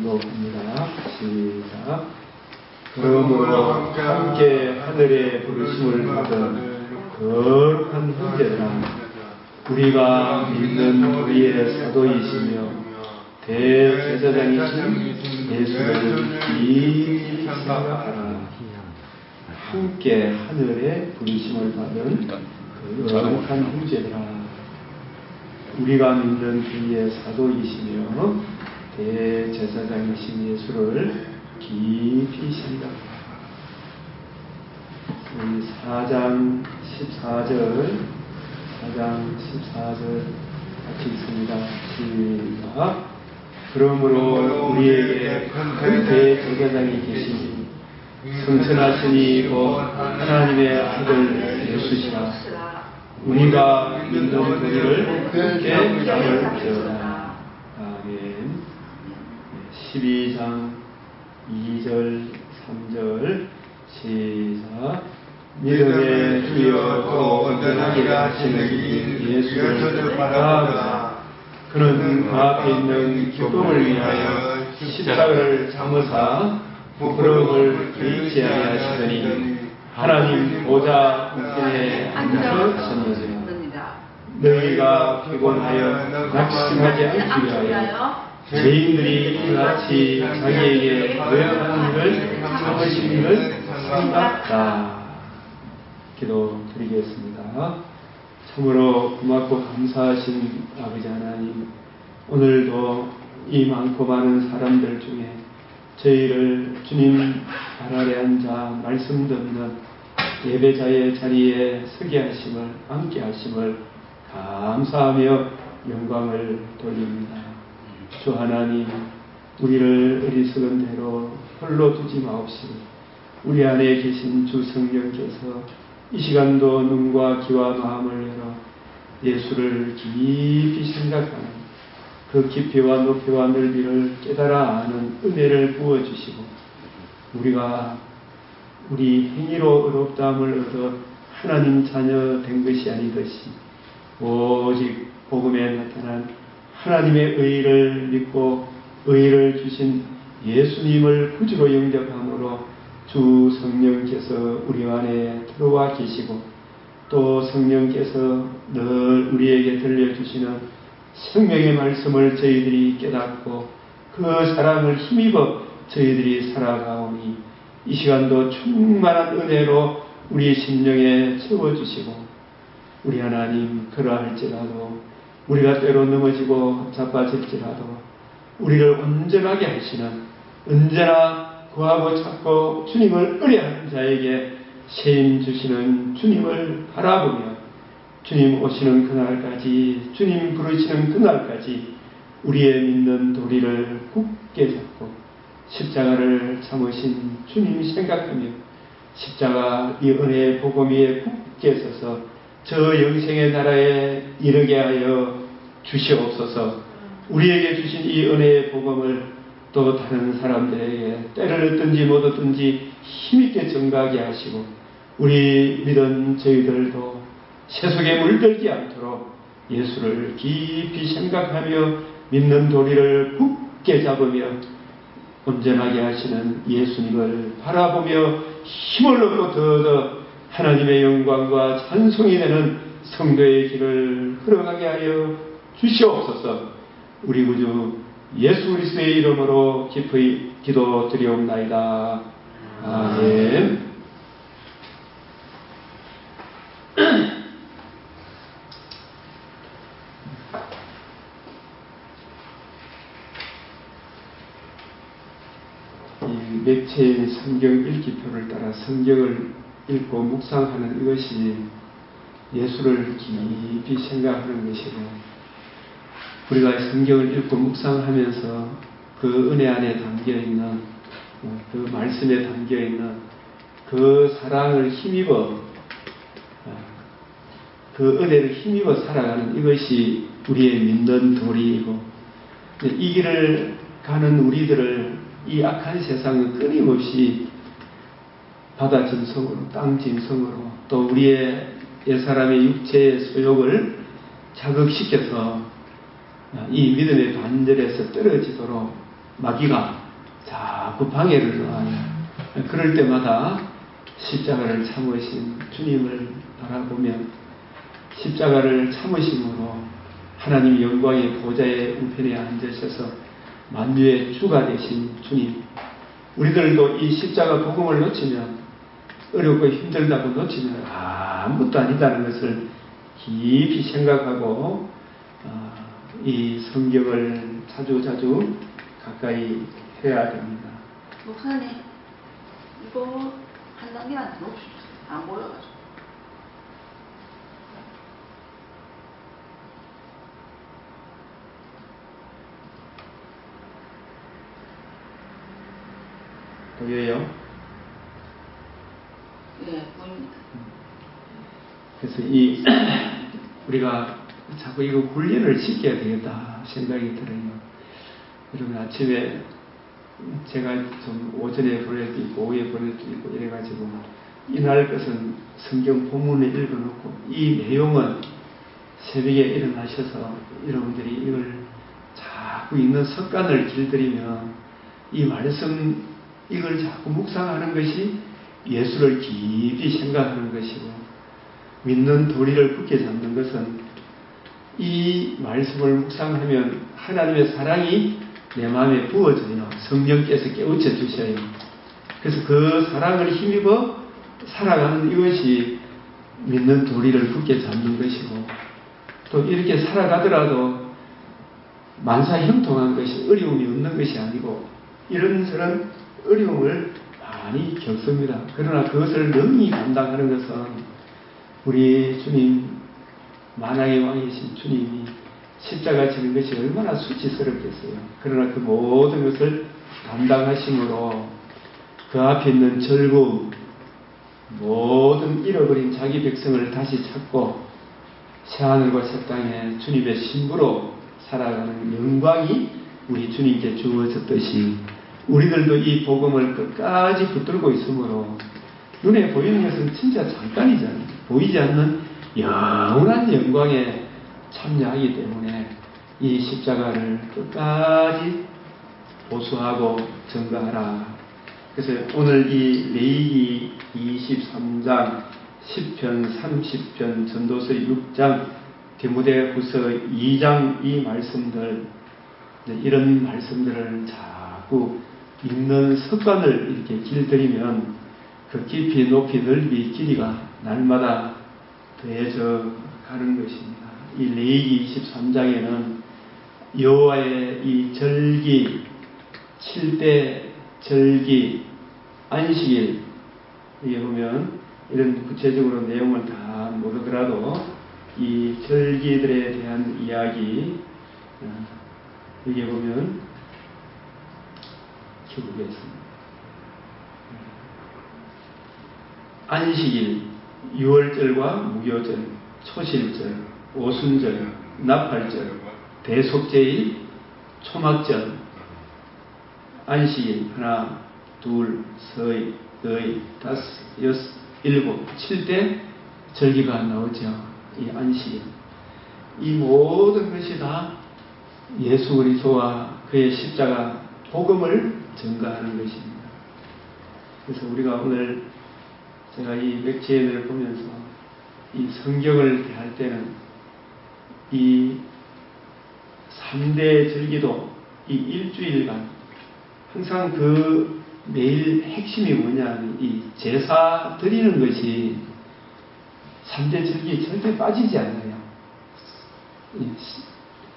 봉독합니다. 시작. 그러므로 함께 하늘의 부르심을 받은 거룩한 형제들아, 우리가 믿는 우리의 사도이시며 대제사장이신 예수를 깊이 생각하라. 함께 하늘의 부르심을 받은 거룩한 형제들아, 우리가 믿는 그의 사도이시며 대제사장이신 예수를 깊이 생각하라. 4장 14절 같이 읽습니다. 시작. 그러므로 우리에게 큰 대제사장이 계시니 성천하시니 곧 하나님의 아들 예수시라. 우리가 믿는 우리를 굳게 잡을지어다. 아멘. 12장 2절 3절 시작. 믿음의 주여 또 온전하게 하시는 이 예수를 바라보라. 그는 그 앞에 있는 기쁨을 위하여 십자가를 참으사 부끄러움을 개의치 아니하시더니 하나님 보좌 우편에 앉으셨느니라. 너희가 피곤하여 낙심하지 않기 위하여 죄인들이 이같이 자기에게 고역한 일을 참으신 일을 생각다. 기도드리겠습니다. 참으로 고맙고 감사하신 아버지 하나님, 오늘도 이 많고 많은 사람들 중에 저희를 주님 발 아래 앉아 말씀 듣는 예배자의 자리에 서게 하심을, 함께 하심을 감사하며 영광을 돌립니다. 주 하나님, 우리를 어리석은 대로 홀로 두지 마옵시고 우리 안에 계신 주 성령께서 이 시간도 눈과 귀와 마음을 열어 예수를 깊이 생각하는 그 깊이와 높이와 넓이를 깨달아 아는 은혜를 부어주시고 우리가 우리 행위로 의롭다함을 얻어 하나님 자녀 된 것이 아니듯이 오직 복음에 나타난 하나님의 의를 믿고 의를 주신 예수님을 구주로 영접함으로 주 성령께서 우리 안에 들어와 계시고 또 성령께서 늘 우리에게 들려주시는 생명의 말씀을 저희들이 깨닫고 그 사랑을 힘입어 저희들이 살아가오니 이 시간도 충만한 은혜로 우리 심령에 채워주시고 우리 하나님, 그러할지라도 우리가 때로 넘어지고 자빠질지라도 우리를 온전하게 하시는, 언제나 구하고 찾고 주님을 의뢰하는 자에게 세임 주시는 주님을 바라보며 주님 오시는 그날까지, 주님 부르시는 그날까지 우리의 믿는 도리를 굳게 잡고 십자가를 참으신 주님 생각하며 십자가 이 은혜의 복음 위에 굳게 서서 저 영생의 나라에 이르게 하여 주시옵소서. 우리에게 주신 이 은혜의 복음을 또 다른 사람들에게 때를 얻든지 못 얻든지 힘있게 전가하게 하시고 우리 믿은 저희들도 세속에 물들지 않도록 예수를 깊이 생각하며 믿는 도리를 굳게 잡으며 온전하게 하시는 예수님을 바라보며 힘을 얻고 더더 하나님의 영광과 찬송이 되는 성도의 길을 걸어가게 하여 주시옵소서. 우리 구주 예수 그리스도의 이름으로 깊이 기도드리옵나이다. 아멘. 이 매체인 성경 읽기표를 따라 성경을 읽고 묵상하는 이것이 예수를 깊이 생각하는 것이고, 우리가 성경을 읽고 묵상하면서 그 은혜 안에 담겨있는, 그 말씀에 담겨있는 그 사랑을 힘입어, 그 은혜를 힘입어 살아가는 이것이 우리의 믿는 도리이고, 이 길을 가는 우리들을 이 악한 세상은 끊임없이 바다 짐승으로, 땅 짐승으로, 또 우리의 옛사람의 육체의 소욕을 자극시켜서 이 믿음의 반절에서 떨어지도록 마귀가 자꾸 방해를 넣어요. 그럴 때마다 십자가를 참으신 주님을 바라보며 십자가를 참으심으로 하나님 영광의 보좌의 우편에 앉으셔서 만유의 주가 되신 주님, 우리들도 이 십자가 복음을 놓치면, 어렵고 힘들다고 놓치면 아무것도 아니다는 것을 깊이 생각하고 이 성경을 자주자주 가까이 해야 됩니다. 목사님, 이거 한 단계만 더 높이십시오. 안 보여가지고. 보여요? 예, 보입니다. 그래서 우리가 자꾸 이거 훈련을 시켜야 되겠다 생각이 들어요. 여러분, 아침에 제가 좀 오전에 보낼 때 있고 오후에 보낼 때 있고 이래가지고 이날 것은 성경 본문을 읽어놓고 이 내용은 새벽에 일어나셔서 여러분들이 이걸 자꾸 읽는 습관을 길들이면 이 말씀 이걸 자꾸 묵상하는 것이 예수를 깊이 생각하는 것이고, 믿는 도리를 굳게 잡는 것은 이 말씀을 묵상하면 하나님의 사랑이 내 마음에 부어져요. 성령께서 깨우쳐 주셔요. 그래서 그 사랑을 힘입어 살아가는 이것이 믿는 도리를 굳게 잡는 것이고, 또 이렇게 살아가더라도 만사형통한 것이 어려움이 없는 것이 아니고 이런저런 어려움을 많이 겪습니다. 그러나 그것을 능히 감당하는 것은 우리 주님, 만왕의 왕이신 주님이 십자가 지는 것이 얼마나 수치스럽겠어요. 그러나 그 모든 것을 감당하심으로 그 앞에 있는 즐거움, 모든 잃어버린 자기 백성을 다시 찾고 새하늘과 새 땅에 주님의 신부로 살아가는 영광이 우리 주님께 주어졌듯이 우리들도 이 복음을 끝까지 붙들고 있으므로 눈에 보이는 것은 진짜 잠깐이잖아요. 보이지 않는 영원한 영광에 참여하기 때문에 이 십자가를 끝까지 보수하고 전가하라. 그래서 오늘 이 레위기 23장, 10편, 30편, 전도서 6장, 디모데후서 2장 이 말씀들, 이런 말씀들을 자꾸 읽는 습관을 이렇게 길들이면 그 깊이, 높이, 넓이, 길이가 날마다 더해져 가는 것입니다. 이 레위기 23장에는 여호와의 이 절기, 7대 절기, 안식일, 여기 보면 이런 구체적으로 내용을 다 모르더라도 이 절기들에 대한 이야기, 여기 보면 기록했습니다. 안식일, 유월절과 무교절, 초실절, 오순절, 나팔절, 대속제일, 초막절, 안식일 하나, 둘, 셋, 넷, 다섯, 여섯, 일곱, 7대 절기가 나오죠. 이 안식일. 이 모든 것이 다 예수 그리스도와 그의 십자가 복음을 전가하는 것입니다. 그래서 우리가 오늘 제가 이 맥체인을 보면서 이 성경을 대할 때는 이 3대 절기도 이 일주일간 항상 그 매일 핵심이 뭐냐면 이 제사 드리는 것이 3대 절기 절대 빠지지 않아요.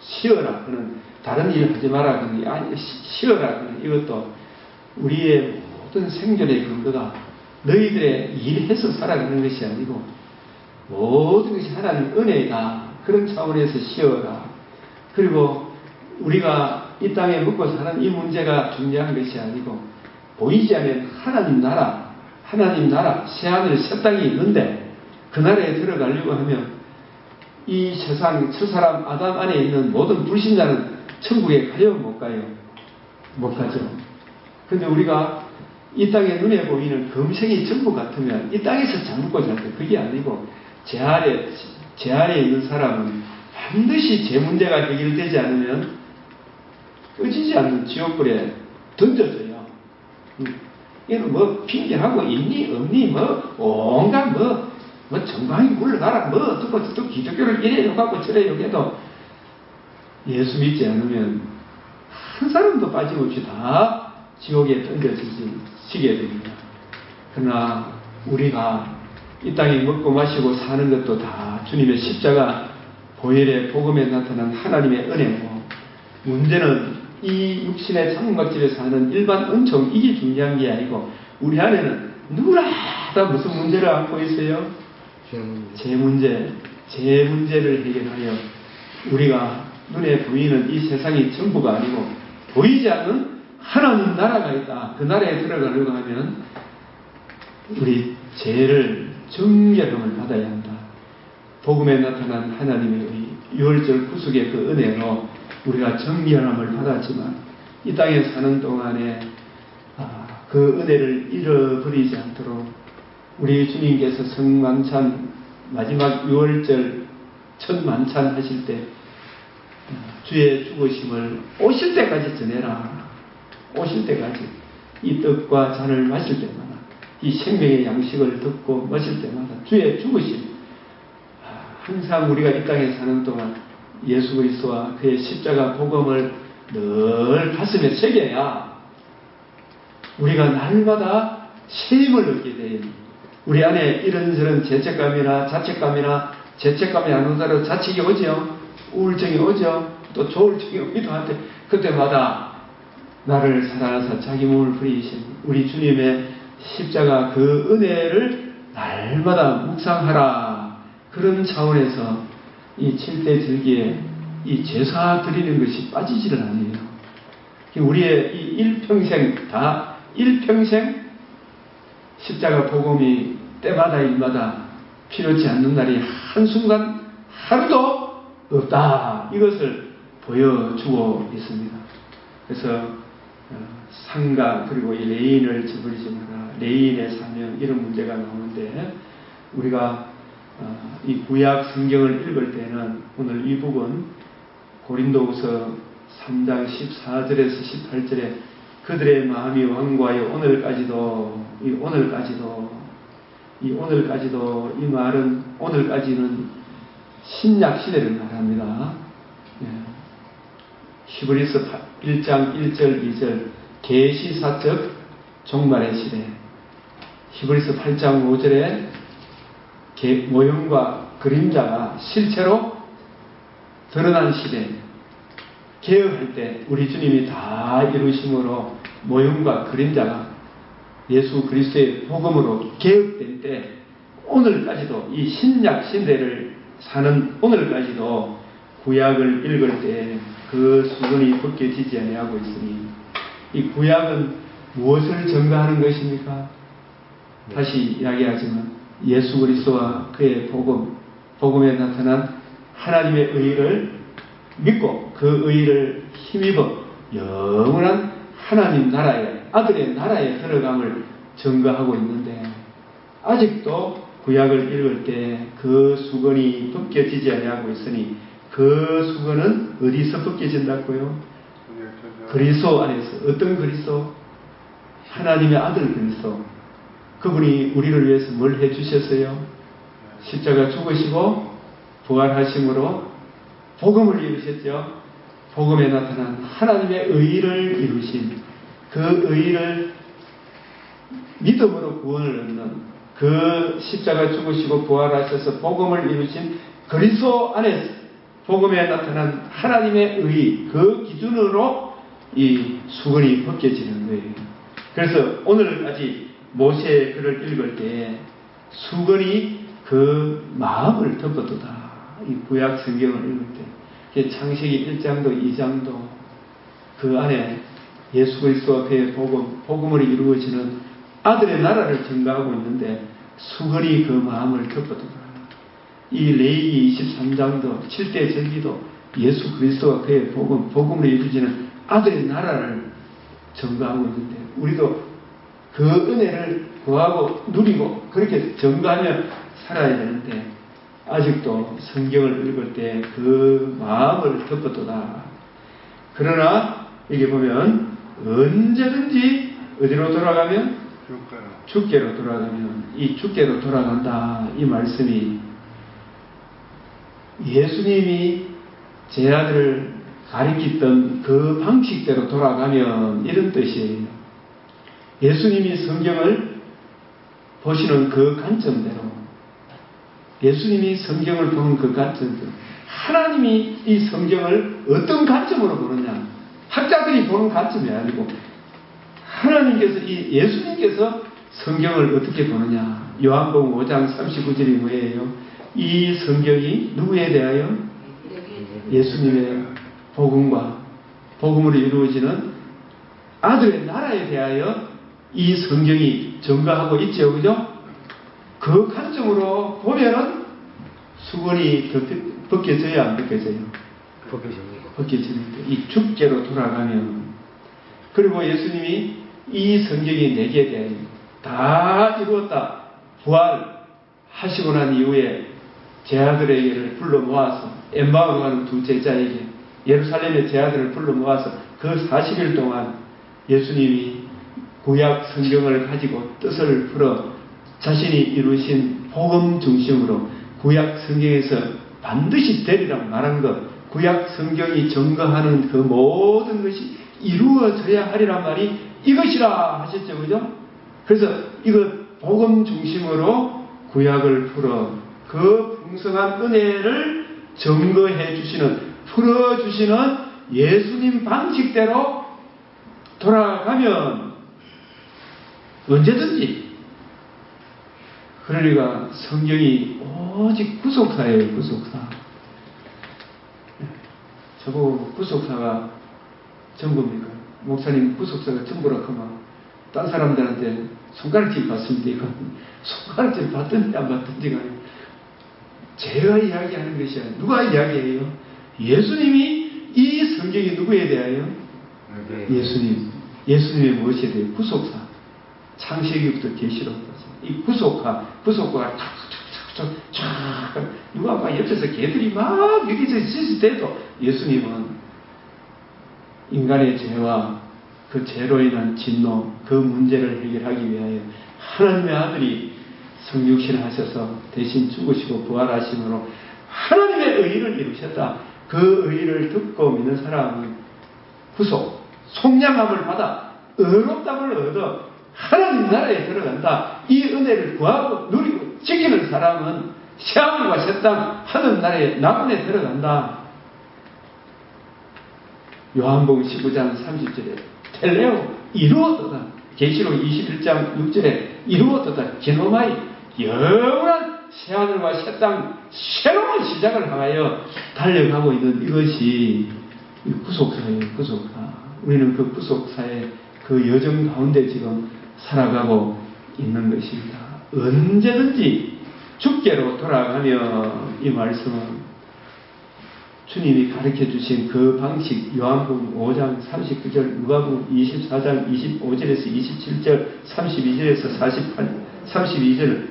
쉬어라 그는 다른 일 하지 마라 그는 아니 쉬어라 그는 이것도 우리의 모든 생존의 근거가 너희들의 일해서 살아가는 것이 아니고 모든 것이 하나님 은혜다. 그런 차원에서 쉬어라. 그리고 우리가 이 땅에 먹고 사는 이 문제가 중요한 것이 아니고 보이지 않는 하나님 나라, 새하늘 새 땅이 있는데 그 나라에 들어가려고 하면 이 세상 첫사람 아담 안에 있는 모든 불신자는 천국에 가요? 못 가요? 못 가죠. 근데 우리가 이 땅에 눈에 보이는 금생이 전부 같으면 이 땅에서 잘 먹고 잘 때 그게 아니고 제 아래 있는 사람은 반드시 제 문제가 해결되지 않으면 꺼지지 않는 지옥불에 던져져요. 이는 뭐 핑계하고 있니 없니 뭐 온갖 뭐 정강이 물러가라 뭐 어떻고 기독교를 이래 욕하고 저래 욕해도 예수 믿지 않으면 한 사람도 빠짐없이 다 지옥에 던져지게 됩니다. 그러나 우리가 이 땅에 먹고 마시고 사는 것도 다 주님의 십자가 보혈의 복음에 나타난 하나님의 은혜고, 문제는 이 육신의 장막집에 사는 일반 은총 이게 중요한 게 아니고 우리 안에는 누구나 다 무슨 문제를 안고 있어요? 제 문제를 해결하여 우리가 눈에 보이는 이 세상이 전부가 아니고 보이지 않는 하나님 나라가 있다. 그 나라에 들어가려고 하면 우리 죄를 정결함을 받아야 한다. 복음에 나타난 하나님의 유월절 구속의 그 은혜로 우리가 정결함을 받았지만 이 땅에 사는 동안에 그 은혜를 잃어버리지 않도록 우리 주님께서 성만찬 마지막 유월절 첫 만찬 하실 때 주의 죽으심을 오실 때까지 전해라. 오실 때까지 이 떡과 잔을 마실 때마다 이 생명의 양식을 듣고 마실 때마다 주의 죽으심, 항상 우리가 이 땅에 사는 동안 예수 그리스도와 그의 십자가 복음을 늘 가슴에 새겨야 우리가 날마다 쉼을 얻게 돼요. 우리 안에 이런저런 죄책감이나 자책감이나 죄책감이 안 오더라도 자책이 오죠. 우울증이 오죠. 또 조울증이 오기도 한데 그때마다 나를 사랑하사 자기 몸을 부리신 우리 주님의 십자가 그 은혜를 날마다 묵상하라. 그런 차원에서 이 7대 절기에 이 제사 드리는 것이 빠지지를 않아요. 우리의 이 일평생 십자가 복음이 때마다 일마다 필요치 않는 날이 한순간 하루도 없다. 이것을 보여주고 있습니다. 그래서 상가 그리고 이 레인을 저버리지 마라. 레인의 사명 이런 문제가 나오는데 우리가 이 구약 성경을 읽을 때는 오늘 이 부분 고린도후서 3장 14절에서 18절에 그들의 마음이 완고하여 오늘까지도 이 말은 오늘까지는 신약 시대를 말합니다. 히브리서 1장 1절 2절 계시사적 종말의 시대, 히브리서 8장 5절에 모형과 그림자가 실체로 드러난 시대, 개혁할 때 우리 주님이 다 이루심으로 모형과 그림자가 예수 그리스도의 복음으로 개혁될 때 오늘까지도 이 신약 시대를 사는 오늘까지도 구약을 읽을 때 그 수건이 벗겨지지 아니하고 있으니 이 구약은 무엇을 증거하는 것입니까? 다시 이야기하지만 예수 그리스도와 그의 복음에 나타난 하나님의 의를 믿고 그 의를 힘입어 영원한 하나님 나라에 아들의 나라에 들어감을 증거하고 있는데 아직도 구약을 읽을 때 그 수건이 벗겨지지 아니하고 있으니 그 수건은 어디서 벗겨진다고요? 그리스도 안에서. 어떤 그리스도? 하나님의 아들 그리스도. 그분이 우리를 위해서 뭘 해주셨어요? 십자가 죽으시고 부활하심으로 복음을 이루셨죠. 복음에 나타난 하나님의 의를 이루신 그 의를 믿음으로 구원을 얻는 그 십자가 죽으시고 부활하셔서 복음을 이루신 그리스도 안에서 복음에 나타난 하나님의 의, 그 기준으로 이 수건이 벗겨지는 거예요. 그래서 오늘까지 모세의 글을 읽을 때 수건이 그 마음을 덮어두다. 이 구약 성경을 읽을 때 창세기 1장도 2장도 그 안에 예수 그리스도와 그의 복음으로 이루어지는 아들의 나라를 증거하고 있는데 수건이 그 마음을 덮어두다. 이 레위기 23장도 7대 절기도 예수 그리스도와 그의 복음으로 이루어지는 아들의 나라를 증거하고 있는데 우리도 그 은혜를 구하고 누리고 그렇게 증거하며 살아야 되는데 아직도 성경을 읽을 때 그 마음을 덮어두다. 그러나 여기 보면 언제든지 어디로 돌아가면 그럴까요? 주께로 돌아가면 이 주께로 돌아간다. 이 말씀이 예수님이 제 아들을 가리켰던 그 방식대로 돌아가면 이런 뜻이에요. 예수님이 성경을 보시는 그 관점대로, 예수님이 성경을 보는 그 관점대로, 하나님이 이 성경을 어떤 관점으로 보느냐, 학자들이 보는 관점이 아니고 하나님께서, 이 예수님께서 성경을 어떻게 보느냐. 요한복음 5장 39절이 뭐예요? 이 성경이 누구에 대하여? 예수님의 복음과 복음으로 이루어지는 아들의 나라에 대하여 이 성경이 증거하고 있죠. 그죠? 그 관점으로 보면은 수건이 벗겨져야 안 벗겨져요? 벗겨집니다. 이 주께로 돌아가면. 그리고 예수님이 이 성경이 내게 대하여 다 이루었다. 부활하시고 난 이후에 제 아들에게를 불러 모아서 엠마오로 가는 두 제자에게 예루살렘의 제 아들을 불러 모아서 그 40일 동안 예수님이 구약 성경을 가지고 뜻을 풀어 자신이 이루신 복음 중심으로 구약 성경에서 반드시 되리라고 말한 것, 구약 성경이 증거하는 그 모든 것이 이루어져야 하리란 말이 이것이라 하셨죠. 그죠? 그래서 이것 복음 중심으로 구약을 풀어 그 풍성한 은혜를 증거해 주시는, 풀어주시는 예수님 방식대로 돌아가면 언제든지, 그러니까 성경이 오직 구속사예요. 구속사. 저보고 구속사가 전부입니까? 목사님 구속사가 전부라고 하면 딴 사람들한테 손가락질 받습니다. 이건 손가락질 받든지 안 받든지가 아니고 제가 이야기하는 것이 아니라 누가 이야기해요? 예수님이 이 성경이 누구에 대하여? 예수님. 예수님의 무엇에 대해? 구속사. 창세기부터 계시록까지. 이 구속화가 쫙 누가 막 옆에서 개들이 막 여기서 짖을 때도 예수님은 인간의 죄와 그 죄로 인한 진노, 그 문제를 해결하기 위하여 하나님의 아들이 성육신 하셔서 대신 죽으시고 부활하심으로 하나님의 의의를 이루셨다. 그 의의를 듣고 믿는 사람은 구속, 속량함을 받아 의롭다함을 얻어 하나님 나라에 들어간다. 이 은혜를 구하고 누리고 지키는 사람은 새하늘과 새 땅 하늘 나라의 낙원에 들어간다. 요한복음 19장 30절에 텔레오 이루어도다. 계시록 21장 6절에 이루어도다. 게노마이 영원한 새하늘과 새 땅 새로운 시작을 향하여 달려가고 있는 이것이 구속사예요. 구속사. 우리는 그 구속사의 그 여정 가운데 지금 살아가고 있는 것입니다. 언제든지 주께로 돌아가며 이 말씀은 주님이 가르쳐 주신 그 방식, 요한복음 5장 39절, 누가복음 24장 25절에서 27절, 32절에서 32절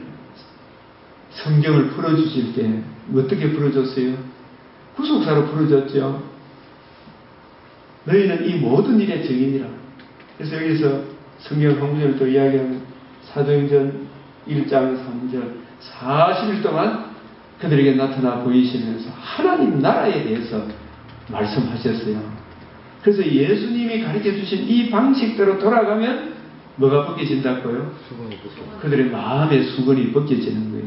성경을 풀어주실 때 어떻게 풀어줬어요? 구속사로 풀어줬죠. 너희는 이 모든 일의 증인이라. 그래서 여기서 성경 한 구절을 또 이야기하면 사도행전 1장 3절 40일 동안 그들에게 나타나 보이시면서 하나님 나라에 대해서 말씀하셨어요. 그래서 예수님이 가르쳐 주신 이 방식대로 돌아가면 뭐가 벗겨진다고요? 그들의 마음의 수건이 벗겨지는 거예요.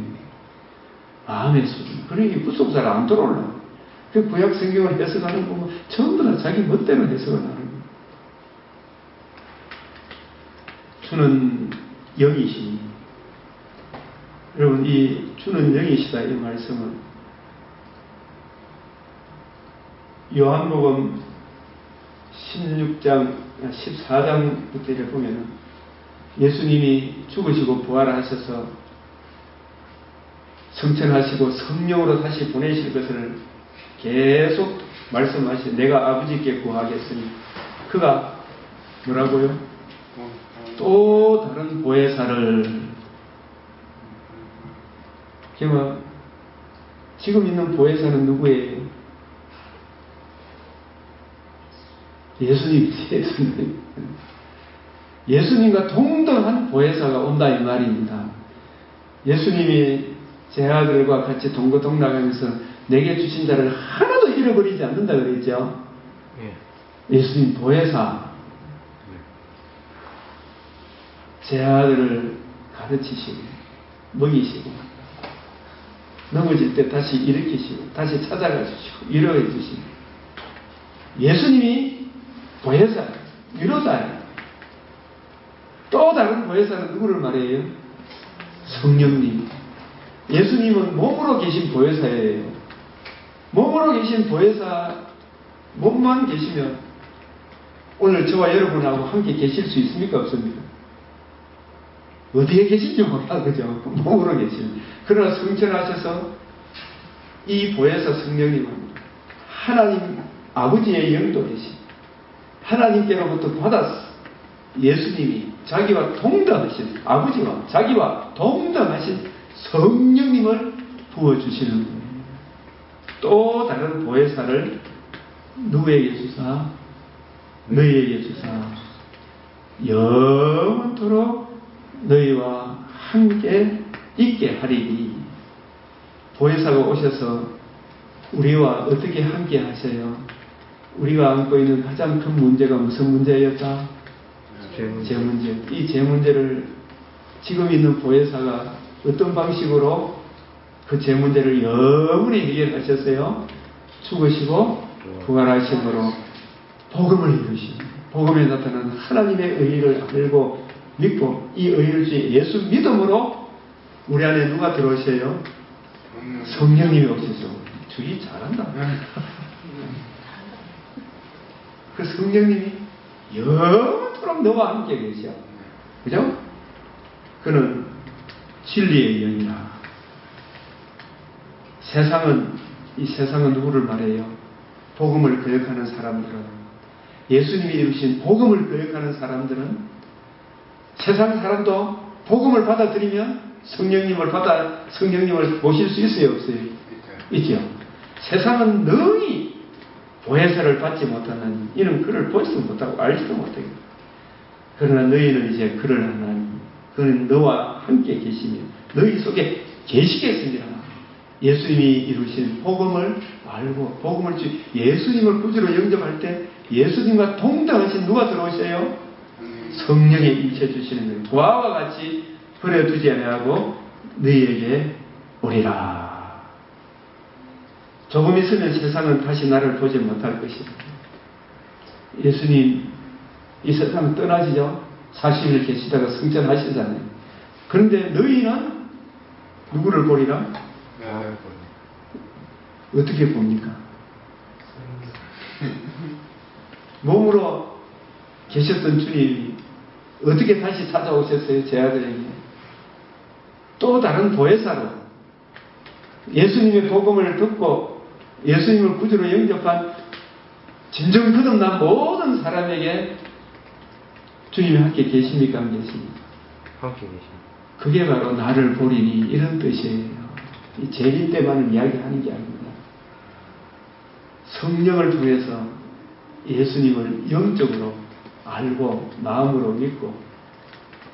마음의 수건. 그러니 구속사를 안 돌아오려고. 그 구약 성경을 해석하는 거 보면 전부 다 자기 멋대로 해석을 하는 거예요. 주는 영이시니. 여러분, 이 주는 영이시다 이 말씀은 요한복음 16장 14장부터 보면 예수님이 죽으시고 부활하셔서 성천하시고 성령으로 다시 보내실 것을 계속 말씀하시. 내가 아버지께 구하겠으니 그가 뭐라고요? 또 다른 보혜사를, 그러면 지금 있는 보혜사는 누구예요? 예수님과 동등한 보혜사가 온다 이 말입니다. 예수님이 제 아들과 같이 동거동락하면서 내게 주신 자를 하나도 잃어버리지 않는다 그랬죠. 예수님 보혜사, 제 아들을 가르치시고 먹이시고 넘어질 때 다시 일으키시고 다시 찾아가 주시고 위로해 주시고, 예수님이 보혜사, 위로자예요. 또 다른 보혜사는 누구를 말해요? 성령님. 예수님은 몸으로 계신 보혜사예요. 몸으로 계신 보혜사, 몸만 계시면 오늘 저와 여러분하고 함께 계실 수 있습니까? 없습니까? 어디에 계신지 몰라, 그죠? 몸으로 계시면. 그러나 성천하셔서 이 보혜사 성령님은 하나님 아버지의 영도 되신, 하나님께로부터 받았어. 예수님이 자기와 동등하신, 아버지와 자기와 동등하신 성령님을 부어주시는 거예요. 또 다른 보혜사를 누구에게 주사? 너희에게 주사 영원토록 너희와 함께 있게 하리니. 보혜사가 오셔서 우리와 어떻게 함께 하세요? 우리가 안고 있는 가장 큰 문제가 무슨 문제였다? 제 문제. 이 제 문제를 지금 있는 보혜사가 어떤 방식으로 그 제 문제를 영원히 해결하셨어요? 죽으시고 부활하심으로 복음을 이루시고, 복음에 나타나는 하나님의 의의를 알고 믿고, 이 의의를 주의 예수 믿음으로 우리 안에 누가 들어오세요? 성령님이 오셔서. 주의 잘한다. 그 성령님이 영원토록 너와 함께 계셔. 그죠? 그는 진리의 영이라. 이 세상은 누구를 말해요? 복음을 거역하는 사람들은, 예수님이 이루신 복음을 거역하는 사람들은, 세상 사람도 복음을 받아들이면 성령님을 모실 수 있어요, 없어요? 있죠. 세상은 능히 보혜사를 받지 못하나니 이는 그를 보지도 못하고 알지도 못하고, 그러나 너희는 이제 그를 하나니 그는 너와 함께 계시며 너희 속에 계시겠습니다. 예수님이 이루신 복음을 알고 복음을 예수님을 구주로 영접할 때 예수님과 동등하신 누가 들어오세요? 성령에 임채 주시는 거예요. 부하와 같이 버려두지 아니하고 너희에게 오리라. 조금 있으면 세상은 다시 나를 보지 못할 것이다. 예수님 이 세상 떠나시죠? 40일 계시다가 승천하시잖아요. 그런데 너희는 누구를 보리라? 어떻게 봅니까? 몸으로 계셨던 주님이 어떻게 다시 찾아오셨어요? 제 아들에게 또 다른 보혜사로 예수님의 복음을 듣고 예수님을 구주로 영접한 진정 거듭난 모든 사람에게 주님이 함께 계십니까? 안 계십니까? 함께 계십니다. 그게 바로 나를 보리니 이런 뜻이에요. 이 재림 때만을 이야기하는 게 아닙니다. 성령을 통해서 예수님을 영적으로 알고 마음으로 믿고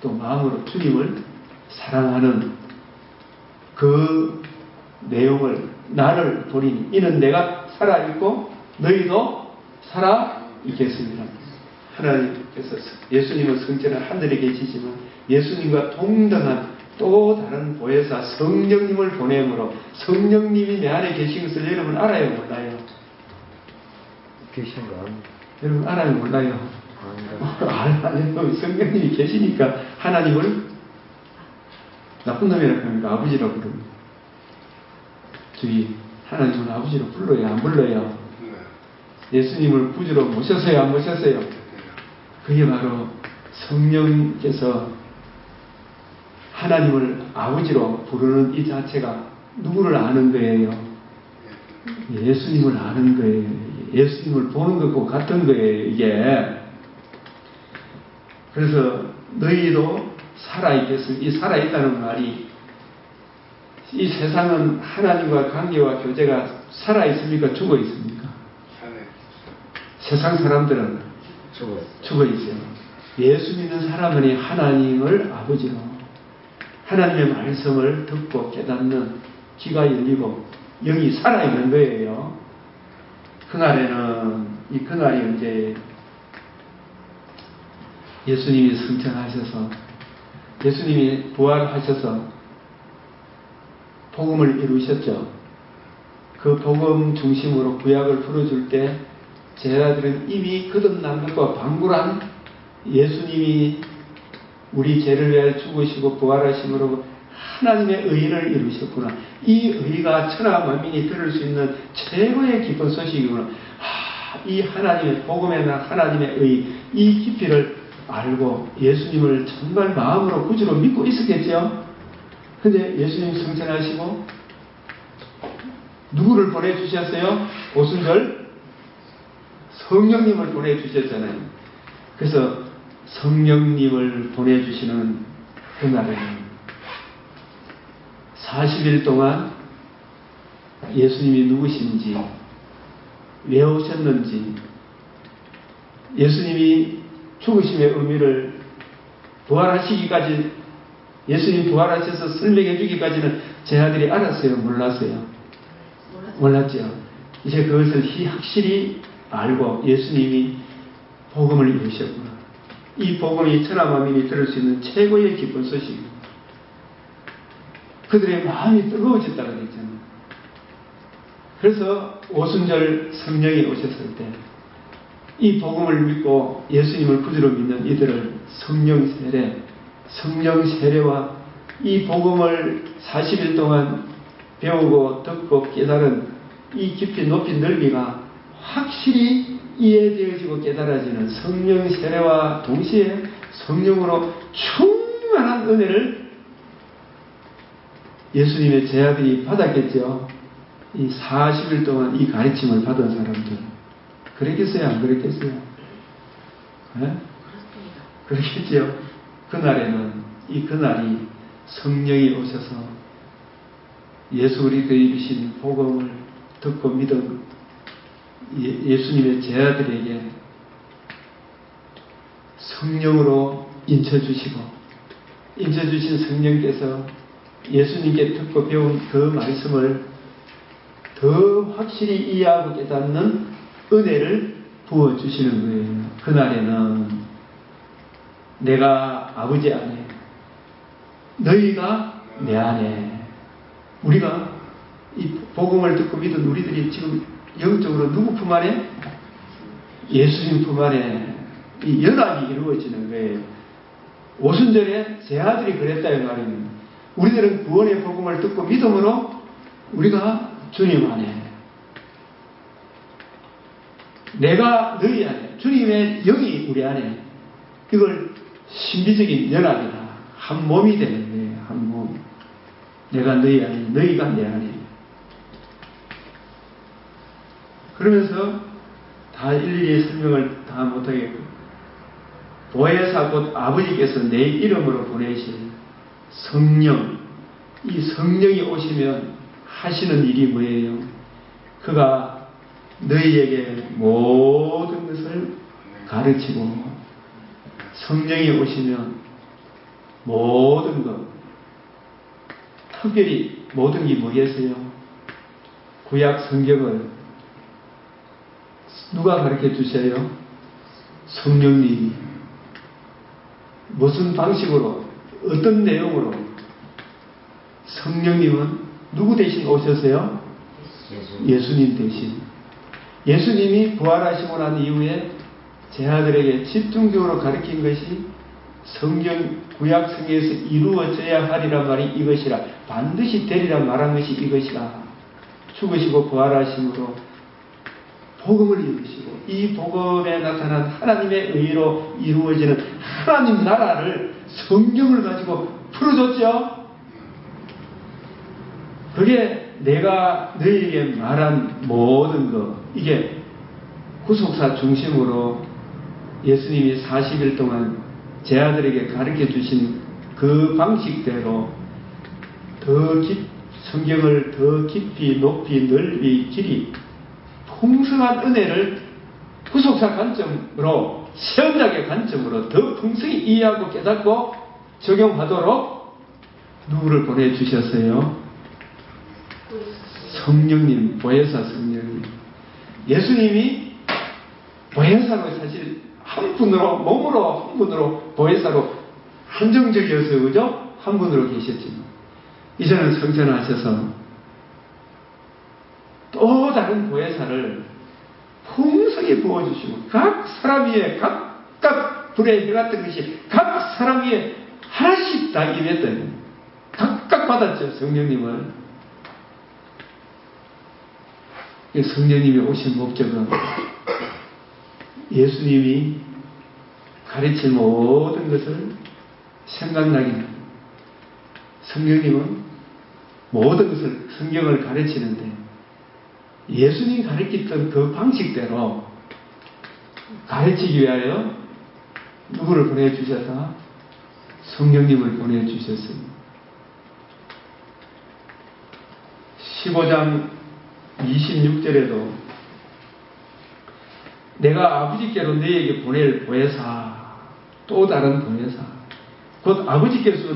또 마음으로 주님을 사랑하는 그 내용을 나를 보리니 이는 내가 살아있고 너희도 살아있겠습니다. 하나님께서 예수님은 성전은 하늘에 계시지만 예수님과 동등한 또 다른 보혜사 성령님을 보내므로 성령님이 내 안에 계신 것을 여러분 알아요? 몰라요? 계신 거 아닙니다. 여러분 알아요? 몰라요? 알아요. 성령님이 계시니까 하나님을 나쁜 놈이라고 합니까? 아버지라고 부릅니다. 저희 하나님은 아버지로 불러요? 안 불러요? 예수님을 구주로 모셨어요? 안 모셨어요? 그게 바로 성령께서 하나님을 아버지로 부르는 이 자체가 누구를 아는 거예요? 예수님을 아는 거예요. 예수님을 보는 것과 같은 거예요, 이게. 그래서 너희도 살아있겠습니다. 이 살아있다는 말이 이 세상은 하나님과 관계와 교제가 살아있습니까? 죽어있습니까? 세상 사람들은 죽어 있어요. 예수 믿는 사람은 하나님을 아버지로 하나님의 말씀을 듣고 깨닫는 귀가 열리고 영이 살아있는 거예요. 그날이 언제 예수님이 승천하셔서 예수님이 부활하셔서 복음을 이루셨죠. 그 복음 중심으로 구약을 풀어줄 때 제자들은 이미 거듭난 것과 방불한 예수님이 우리 죄를 위하여 죽으시고 부활하심으로 하나님의 의를 이루셨구나. 이 의가 천하 만민이 들을 수 있는 최고의 기쁜 소식이구나. 이 하나님의 복음에 대한 하나님의 의, 이 깊이를 알고 예수님을 정말 마음으로 구주로 믿고 있었겠죠. 근데 예수님 승천하시고 누구를 보내주셨어요? 오순절 성령님을 보내주셨잖아요. 그래서 성령님을 보내주시는 그날에는 40일 동안 예수님이 누구신지, 왜 오셨는지, 예수님이 죽으심의 의미를 부활하시기까지, 예수님이 부활하셔서 설명해 주기까지는 제 아들이 알았어요? 몰랐어요? 몰랐죠. 이제 그것을 확실히 알고 예수님이 복음을 이루셨구나. 이 복음이 천하 만민이 들을 수 있는 최고의 기쁜 소식입니다. 그들의 마음이 뜨거워졌다고 그랬잖아요. 그래서 오순절 성령이 오셨을 때 이 복음을 믿고 예수님을 구주로 믿는 이들을 성령 세례와 이 복음을 40일 동안 배우고 듣고 깨달은 이 깊이 높이 넓이가 확실히 이해되어지고 깨달아지는 성령 세례와 동시에 성령으로 충만한 은혜를 예수님의 제자들이 받았겠죠. 이 40일 동안 이 가르침을 받은 사람들. 그랬겠어요? 안 그랬겠어요? 네? 그렇겠죠. 그날이 성령이 오셔서 예수 그리스도의 이루신 복음을 듣고 믿은 예수님의 제자들에게 성령으로 인쳐주시고 인쳐주신 성령께서 예수님께 듣고 배운 그 말씀을 더 확실히 이해하고 깨닫는 은혜를 부어주시는 거예요. 그날에는 내가 아버지 안에, 너희가 내 안에, 우리가 이 복음을 듣고 믿은 우리들이 지금 영적으로 누구 품 안에? 예수님 품 안에 이 연합이 이루어지는 거예요. 오순절에 제 아들이 그랬다 이 말입니다. 우리들은 구원의 복음을 듣고 믿음으로 우리가 주님 안에, 내가 너희 안에, 주님의 영이 우리 안에, 이걸 신비적인 연합이다. 한 몸이 되는 거예요. 한 몸. 내가 너희 안에, 너희가 내 안에. 그러면서 다 일일이 설명을 다 못하겠고, 보혜사 곧 아버지께서 내 이름으로 보내실 성령, 이 성령이 오시면 하시는 일이 뭐예요? 그가 너희에게 모든 것을 가르치고, 성령이 오시면 모든 것, 특별히 모든 게 뭐겠어요? 구약 성경을 누가 가르쳐 주세요? 성령님이. 무슨 방식으로, 어떤 내용으로? 성령님은 누구 대신 오셨어요? 예수님 대신. 예수님이 부활하시고 난 이후에 제자들에게 집중적으로 가르친 것이 성경, 구약 성경에서 이루어져야 하리란 말이 이것이라, 반드시 되리라 말한 것이 이것이라. 죽으시고 부활하심으로 복음을 이루시고, 이 복음에 나타난 하나님의 의로 이루어지는 하나님 나라를 성경을 가지고 풀어줬죠. 그게 내가 너희에게 말한 모든 것, 이게 구속사 중심으로 예수님이 40일 동안 제자들에게 가르쳐 주신 그 방식대로 성경을 더 깊이, 높이, 넓이, 길이, 풍성한 은혜를 구속사 관점으로 신약의 관점으로 더 풍성히 이해하고 깨닫고 적용하도록 누구를 보내주셨어요? 성령님, 보혜사 성령님. 예수님이 보혜사로 사실 한 분으로, 몸으로 한 분으로 보혜사로 한정적이어서 그죠? 한 분으로 계셨지만 이제는 성전하셔서 또 다른 보혜사를 풍성히 부어주시고 각 사람 위에 각각 불의 해 같은 것이 각 사람 위에 하나씩 다 임했다. 각각 받았죠. 성령님을. 성령님이 오신 목적은 예수님이 가르친 모든 것을 생각나게 합니다. 성령님은 모든 것을 성경을 가르치는데 예수님 가르쳤던 그 방식대로 가르치기 위하여 누구를 보내주셔서 성령님을 보내주셨습니다. 15장 26절에도 내가 아버지께로 너에게 보낼 보혜사, 또 다른 보혜사, 곧 아버지께서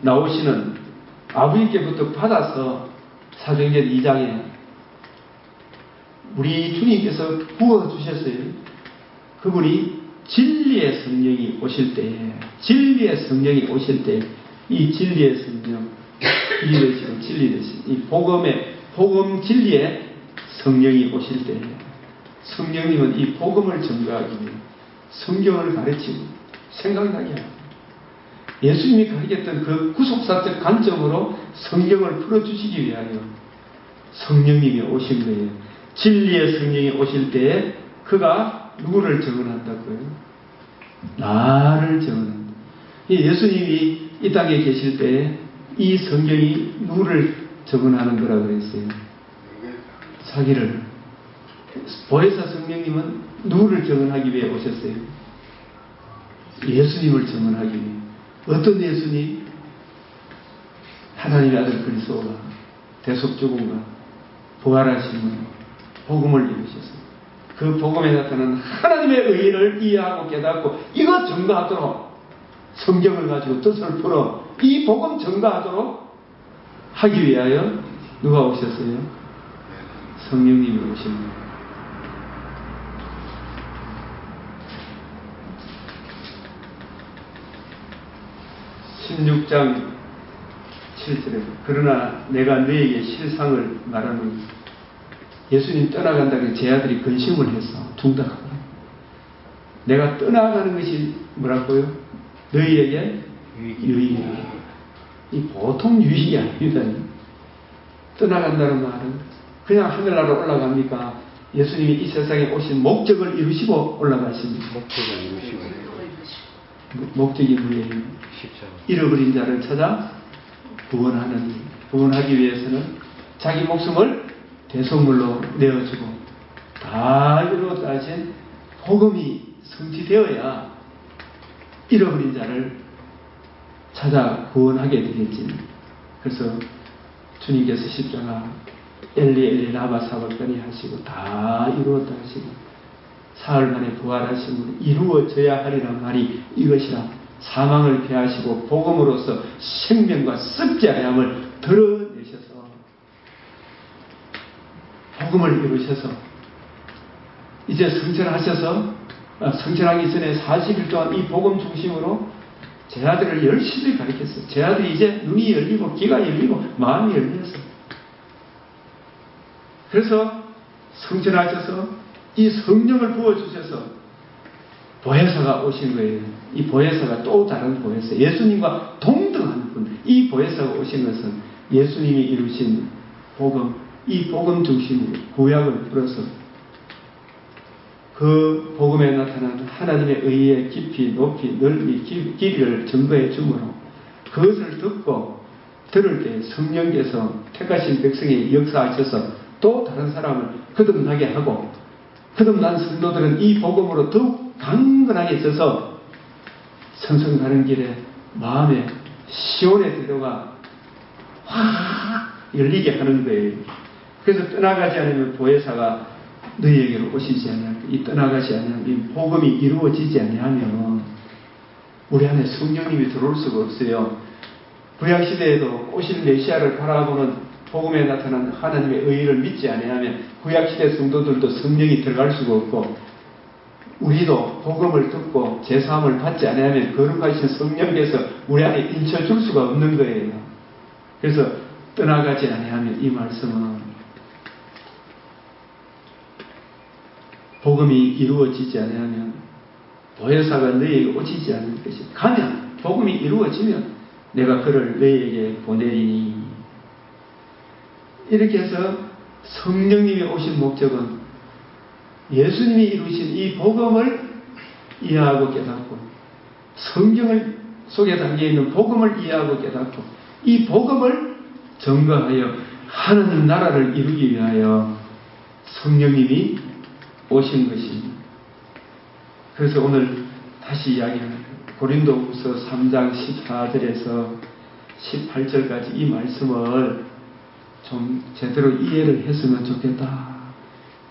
나오시는 아버지께부터 받아서 사도행전 2장에 우리 주님께서 부어주셨어요. 그분이 진리의 성령이 오실 때에, 진리의 성령이 오실 때, 이 진리의 성령, 이 되시고 진리 되신, 이 복음 진리의 성령이 오실 때에, 성령님은 이 복음을 전가하기 위해 성경을 가르치고 생각나게 하고, 예수님이 가르쳤던 그 구속사적 관점으로 성경을 풀어주시기 위하여 성령님이 오신 거예요. 진리의 성령이 오실 때에 그가 누구를 정언한다고요? 나를 정언한다. 예수님이 이 땅에 계실 때에 이 성경이 누구를 정언하는 거라고 그랬어요? 자기를. 보혜사 성령님은 누구를 정언하기 위해 오셨어요? 예수님을 정언하기 위해. 어떤 예수님? 하나님의 아들 그리스도가 대속주군과 부활하심으로 복음을 이루셨습니다. 그 복음에 나타나는 하나님의 의를 이해하고 깨닫고 이것 증거하도록 성경을 가지고 뜻을 풀어 이 복음 증거하도록 하기 위하여 누가 오셨어요? 성령님이 오십니다. (16장 7절에) 그러나 내가 너에게 실상을 말하노니 예수님 떠나간다고 제 아들이 근심을 해서 둥닥하더라. 내가 떠나가는 것이 뭐라고요? 너희에게 유익이다. 이 보통 유익이 아닙니다. 떠나간다는 말은 그냥 하늘나라로 올라갑니까? 예수님이 이 세상에 오신 목적을 이루시고 올라가십니다. 목적을 이루시고 목적이 뭐예요? 잃어버린 자를 찾아 구원하기 위해서는 자기 목숨을 대속물로 내어주고 다 이루었다 하신 복음이 성취되어야 잃어버린 자를 찾아 구원하게 되겠지. 그래서 주님께서 십자가 엘리 엘리 라마 사박다니 하시고 다 이루었다 하시고 사흘 만에 부활하심으로 이루어져야 하리란 말이 이것이라 사망을 패하시고 복음으로서 생명과 썩지아니함을 드러내셔서 복음을 이루셔서 이제 성천하셔서 성천하기 전에 40일 동안 이 복음 중심으로 제 아들을 열심히 가르쳤어요. 제 아들이 이제 눈이 열리고 귀가 열리고 마음이 열려서 그래서 성천하셔서 이 성령을 부어주셔서 보혜사가 오신 거예요. 이 보혜사가 또 다른 보혜사, 예수님과 동등한 분. 이 보혜사가 오신 것은 예수님이 이루신 복음, 이 복음 중심으로 구약을 풀어서 그 복음에 나타난 하나님의 의의 깊이, 높이, 넓이, 길이를 증거해 주므로 그것을 듣고 들을 때 성령께서 택하신 백성이 역사하셔서 또 다른 사람을 거듭나게 하고 거듭난 성도들은 이 복음으로 더욱 강건하게 서서 성성 가는 길에 마음에 시온의 대로가 확 열리게 하는 거예요. 그래서 떠나가지 않으면 보혜사가 너희에게로 오시지 아니하면, 이 떠나가지 아니하면, 이 복음이 이루어지지 아니하면 우리 안에 성령님이 들어올 수가 없어요. 구약시대에도 오실 메시아를 바라보는 복음에 나타난 하나님의 의의를 믿지 아니하면 구약시대 성도들도 성령이 들어갈 수가 없고, 우리도 복음을 듣고 제사함을 받지 아니하면 거룩하신 성령께서 우리 안에 인쳐줄 수가 없는 거예요. 그래서 떠나가지 아니하면, 이 말씀은 복음이 이루어지지 아니하면 보혜사가 너희에게 오시지 않을 것이, 가면 복음이 이루어지면 내가 그를 너희에게 보내리니. 이렇게 해서 성령님이 오신 목적은 예수님이 이루신 이 복음을 이해하고 깨닫고, 성경을 속에 담겨있는 복음을 이해하고 깨닫고, 이 복음을 증거하여 하나님 나라를 이루기 위하여 성령님이 오신 것입니다. 그래서 오늘 다시 이야기하는 고린도후서 3장 14절에서 18절까지 이 말씀을 좀 제대로 이해를 했으면 좋겠다.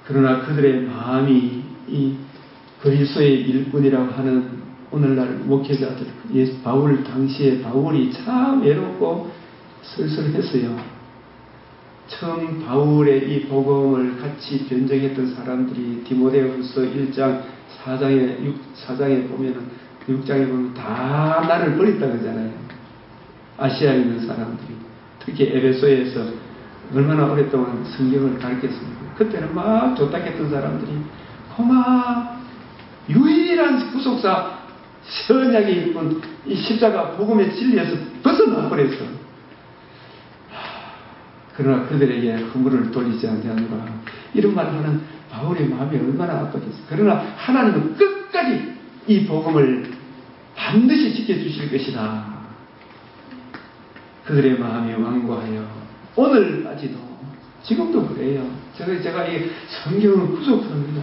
그러나 그들의 마음이 이 그리스도의 일꾼이라고 하는 오늘날 목회자들, 바울 당시에 바울이 참 외롭고 쓸쓸했어요. 처음 바울의 이 복음을 같이 변증했던 사람들이 디모데후서 1장 4장에 보면은 6장에 보면 다 나를 버렸다 그러잖아요. 아시아에 있는 사람들이, 특히 에베소에서 얼마나 오랫동안 성경을 가르쳤습니까? 그때는 막 좋다했던 사람들이 고마 유일한 구속사 선약의 일꾼 이 십자가 복음의 진리에서 벗어나 버렸어. 그러나 그들에게 허물을 돌리지 않냐는가, 이런 말을 하는 바울의 마음이 얼마나 아팠겠어. 그러나 하나님은 끝까지 이 복음을 반드시 지켜주실 것이다. 그들의 마음이 완고하여 오늘까지도, 지금도 그래요. 제가 이 성경은 구속합니다.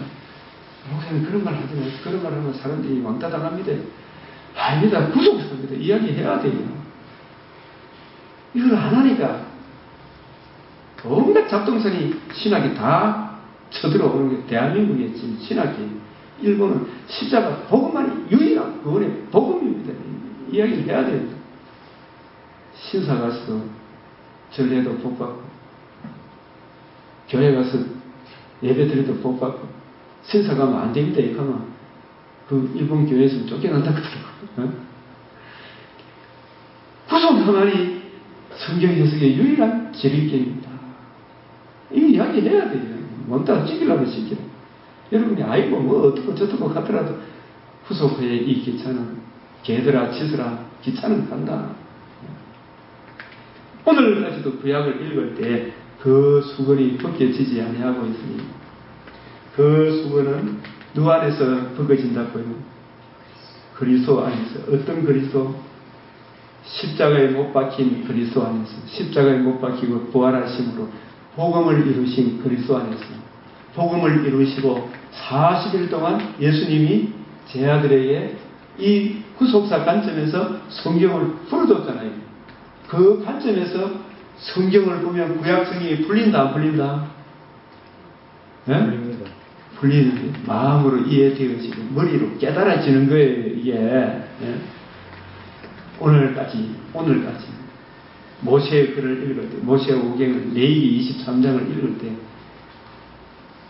목사님 그런 말 하지 마세요. 그런 말 하면 사람들이 왕따 당합니다. 아닙니다. 구속합니다. 이야기해야 돼요. 이걸 안 하니까 온갖 잡동선이 신학이 다 쳐들어오는 게 대한민국의 지금 신학이, 일본은 십자가 복음만이 유일한 그원의 복음입니다. 이야기를 해야 됩니다. 신사 가서도 전례도 복받고, 교회 가서 예배 드려도 복받고, 신사 가면 안 됩니다. 이렇게 하면 그 일본 교회에서 쫓겨난다 그러더라고요. 구속하만이 성경 해석의 유일한 지름길입니다. 이 이야기 해야 돼요. 뭔가 찍으려고 찍기로. 여러분이 아이고 뭐 어떻고 저떻고 하더라도 후속회에 이 기차는 개들아 치스라 기차는 간다. 오늘까지도 구약을 읽을 때 그 수건이 벗겨지지 아니하고 있으니, 그 수건은 누구 안에서 벗겨진다고요? 그리스도 안에서. 어떤 그리스도? 십자가에 못 박힌 그리스도 안에서, 십자가에 못 박히고 부활하심으로 복음을 이루신 그리스도 안에서, 복음을 이루시고 40일 동안 예수님이 제 아들에게 이 구속사 관점에서 성경을 풀어줬잖아요. 그 관점에서 성경을 보면 구약 성경이 풀린다 안 풀린다? 네? 풀립니다. 풀리는 게 마음으로 이해되어지고 머리로 깨달아지는 거예요. 이게 네? 오늘까지 모세의 글을 읽을 때, 모세의 오경을, 레위기 23장을 읽을 때,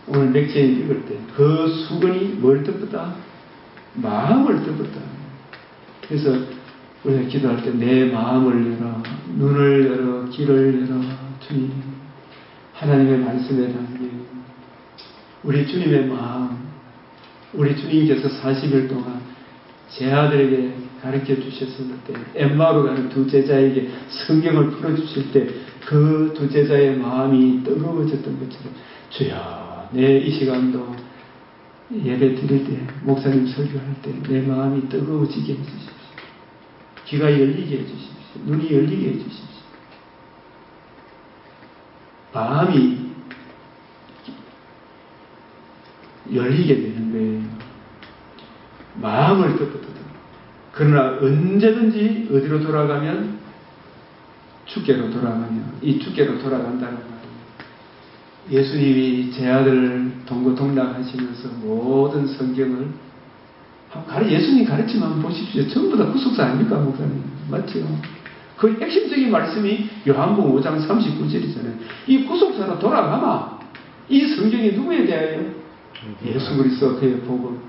오늘 맥체인 읽을 때 그 수건이 뭘 덮었다? 마음을 덮었다. 그래서 우리가 기도할 때 내 마음을 열어, 눈을 열어, 귀를 열어, 주님, 하나님의 말씀에 담긴 우리 주님의 마음, 우리 주님께서 40일 동안 제 아들에게 가르쳐 주셨을 때, 엠마오로 가는 두 제자에게 성경을 풀어주실 때 그 두 제자의 마음이 뜨거워졌던 것처럼, 주여, 내 이 시간도 예배 드릴 때, 목사님 설교할 때 내 마음이 뜨거워지게 해주십시오. 귀가 열리게 해주십시오. 눈이 열리게 해주십시오. 마음이 열리게 되는 거예요. 마음을 덮어두다. 그러나 언제든지 어디로 돌아가면? 주께로 돌아가면, 이 주께로 돌아간다는 말이에요. 예수님이 제 아들을 동고동락하시면서 모든 성경을 예수님 가르치면 한번 보십시오. 전부 다 구속사 아닙니까, 목사님? 맞죠? 그 핵심적인 말씀이 요한복음 5장 39절이잖아요. 이 구속사로 돌아가마. 이 성경이 누구에 대하여? 예수 그리스도 그의 복음.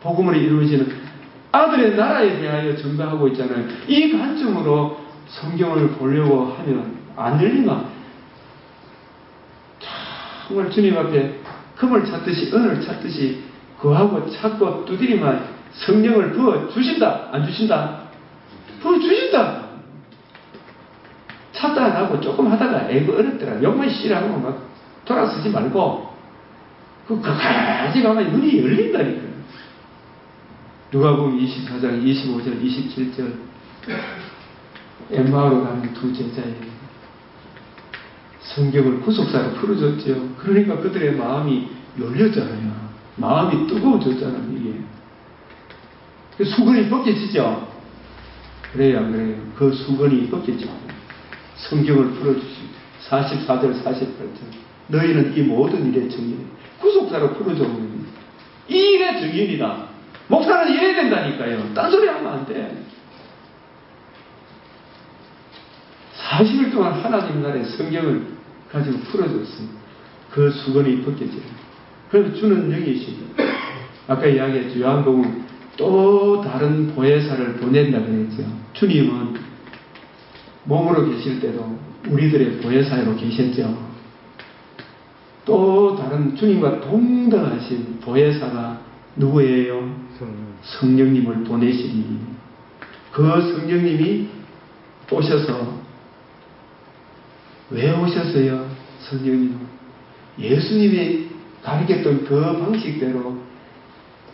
복음으로 이루어지는 아들의 나라에 대하여 전가하고 있잖아요. 이 관점으로 성경을 보려고 하면 안 열리나? 정말 주님 앞에 금을 찾듯이 은을 찾듯이 구하고 찾고 두드리면 성령을 부어주신다? 안 주신다? 부어주신다! 찾다 안 하고 조금 하다가 에이구 어렵더라. 욕만 씨라고 막 돌아서지 말고 그까지 가면 눈이 열린다니까. 누가복음 24장 25절 27절 엠마오로 가는 두 제자예요. 성경을 구속사로 풀어줬죠. 그러니까 그들의 마음이 열렸잖아요. 마음이 뜨거워졌잖아요. 이게 수건이 벗겨지죠. 그래요 안 그래요? 그 수건이 벗겨지고 성경을 풀어주시고 44절 48절 너희는 이 모든 일의 증인 구속사로 풀어주는 겁니다. 이 일의 증인이다. 목사는 이래야 된다니까요. 딴소리 하면 안 돼. 40일 동안 하나님 나라의 성경을 가지고 풀어줬습니다. 그 수건이 벗겨져요. 그래서 주는 영이십니다. 아까 이야기했죠. 요한복음 또 다른 보혜사를 보낸다 그랬죠. 주님은 몸으로 계실 때도 우리들의 보혜사로 계셨죠. 또 다른 주님과 동등하신 보혜사가 누구예요? 성령님을 보내시니 그 성령님이 오셔서 왜 오셨어요? 성령님은 예수님이 가르쳤던 그 방식대로